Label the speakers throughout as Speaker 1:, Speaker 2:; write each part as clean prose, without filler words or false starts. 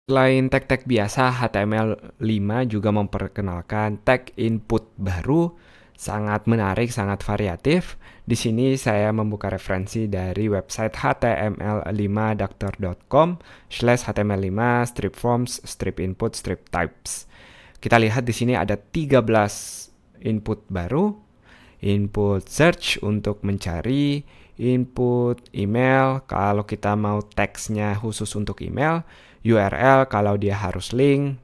Speaker 1: Selain tag-tag biasa, HTML5 juga memperkenalkan tag input baru, sangat menarik, sangat variatif. Di sini saya membuka referensi dari website html5doctor.com/html5 strip forms, strip input, strip types. Kita lihat di sini ada 13 input baru, input search untuk mencari, input email kalau kita mau teksnya khusus untuk email, URL kalau dia harus link,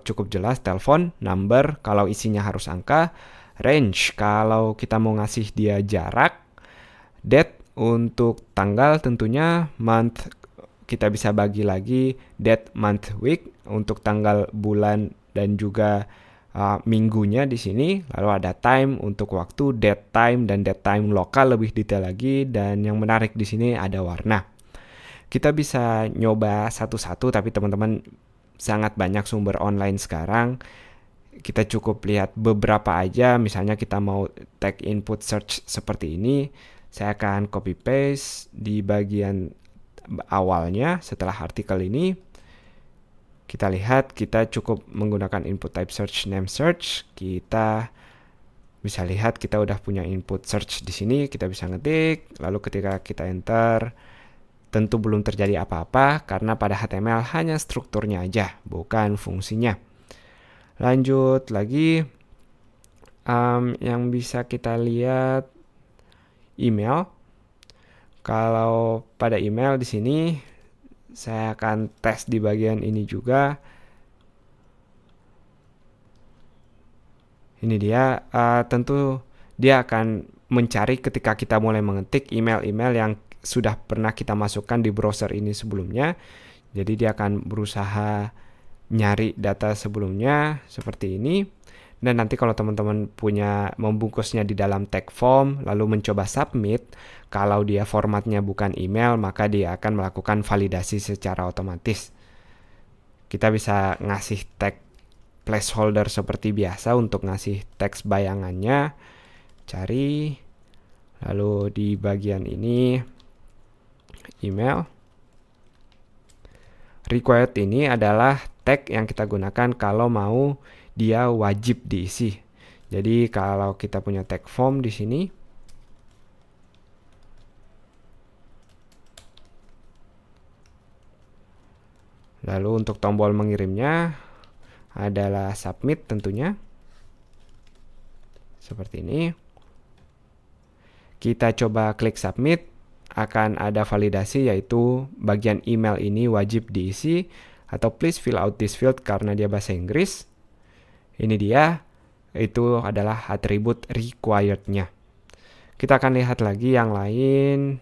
Speaker 1: cukup jelas telepon, number kalau isinya harus angka, range kalau kita mau ngasih dia jarak, date untuk tanggal tentunya, month kita bisa bagi lagi date, month, week untuk tanggal, bulan dan juga minggunya di sini. Lalu ada time untuk waktu, date time dan date time lokal lebih detail lagi, dan yang menarik di sini ada warna. Kita bisa nyoba satu-satu, tapi teman-teman sangat banyak sumber online sekarang. Kita cukup lihat beberapa aja, misalnya kita mau tag input search seperti ini. Saya akan copy paste di bagian awalnya setelah artikel ini. Kita lihat kita cukup menggunakan input type search, name search. Kita bisa lihat kita udah punya input search di sini, kita bisa ngetik, lalu ketika kita enter tentu belum terjadi apa-apa karena pada HTML hanya strukturnya aja, bukan fungsinya. Lanjut lagi, yang bisa kita lihat email. Kalau pada email di sini saya akan tes di bagian ini juga. Ini dia, tentu dia akan mencari ketika kita mulai mengetik email-email yang sudah pernah kita masukkan di browser ini sebelumnya. Jadi dia akan berusaha nyari data sebelumnya seperti ini. Dan nanti kalau teman-teman punya membungkusnya di dalam tag form lalu mencoba submit, kalau dia formatnya bukan email maka dia akan melakukan validasi secara otomatis. Kita bisa ngasih tag placeholder seperti biasa untuk ngasih teks bayangannya. Cari, lalu di bagian ini email. Required ini adalah tag yang kita gunakan kalau mau dia wajib diisi. Jadi kalau kita punya tag form di sini, lalu untuk tombol mengirimnya adalah submit tentunya. Seperti ini. Kita coba klik submit, akan ada validasi yaitu bagian email ini wajib diisi, atau please fill out this field karena dia bahasa Inggris. Ini dia, itu adalah atribut required-nya. Kita akan lihat lagi yang lain.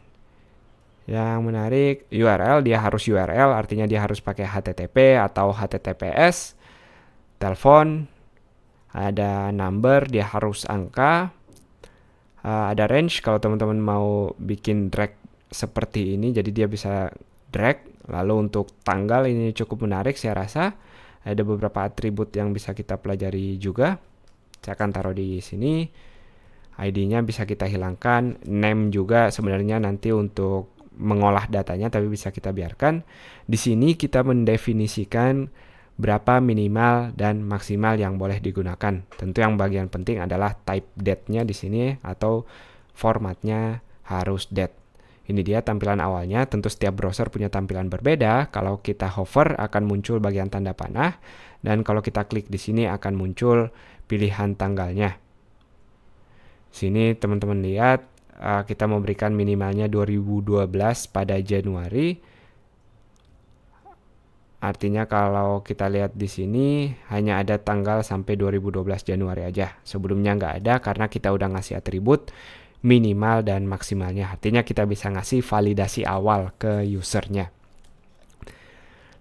Speaker 1: Yang menarik, URL, dia harus URL, artinya dia harus pakai HTTP atau HTTPS. Telepon, ada number, dia harus angka. Ada range, kalau teman-teman mau bikin drag seperti ini, jadi dia bisa drag. Lalu untuk tanggal ini cukup menarik saya rasa. Ada beberapa atribut yang bisa kita pelajari juga. Saya akan taruh di sini. ID-nya bisa kita hilangkan. Name juga sebenarnya nanti untuk mengolah datanya, tapi bisa kita biarkan. Di sini kita mendefinisikan berapa minimal dan maksimal yang boleh digunakan. Tentu yang bagian penting adalah type date-nya di sini atau formatnya harus date. Ini dia tampilan awalnya. Tentu setiap browser punya tampilan berbeda. Kalau kita hover akan muncul bagian tanda panah, dan kalau kita klik di sini akan muncul pilihan tanggalnya. Sini teman-teman lihat, kita memberikan minimalnya 2012 pada Januari. Artinya kalau kita lihat di sini hanya ada tanggal sampai 2012 Januari aja. Sebelumnya nggak ada karena kita udah ngasih atribut minimal dan maksimalnya. Artinya kita bisa ngasih validasi awal ke usernya.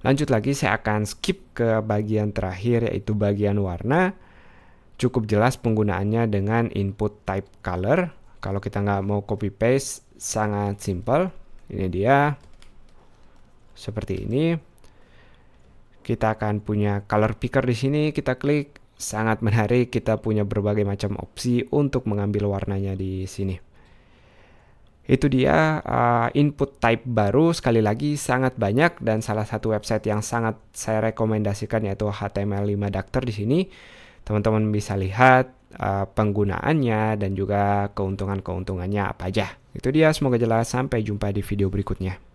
Speaker 1: Lanjut lagi, saya akan skip ke bagian terakhir yaitu bagian warna. Cukup jelas penggunaannya dengan input type color. Kalau kita nggak mau copy paste, sangat simple. Ini dia. Seperti ini. Kita akan punya color picker di sini, kita klik, sangat menarik, kita punya berbagai macam opsi untuk mengambil warnanya di sini. Itu dia input type baru, sekali lagi sangat banyak, dan salah satu website yang sangat saya rekomendasikan yaitu HTML5 Doctor di sini. Teman-teman bisa lihat penggunaannya dan juga keuntungan-keuntungannya apa aja. Itu dia, semoga jelas. Sampai jumpa di video berikutnya.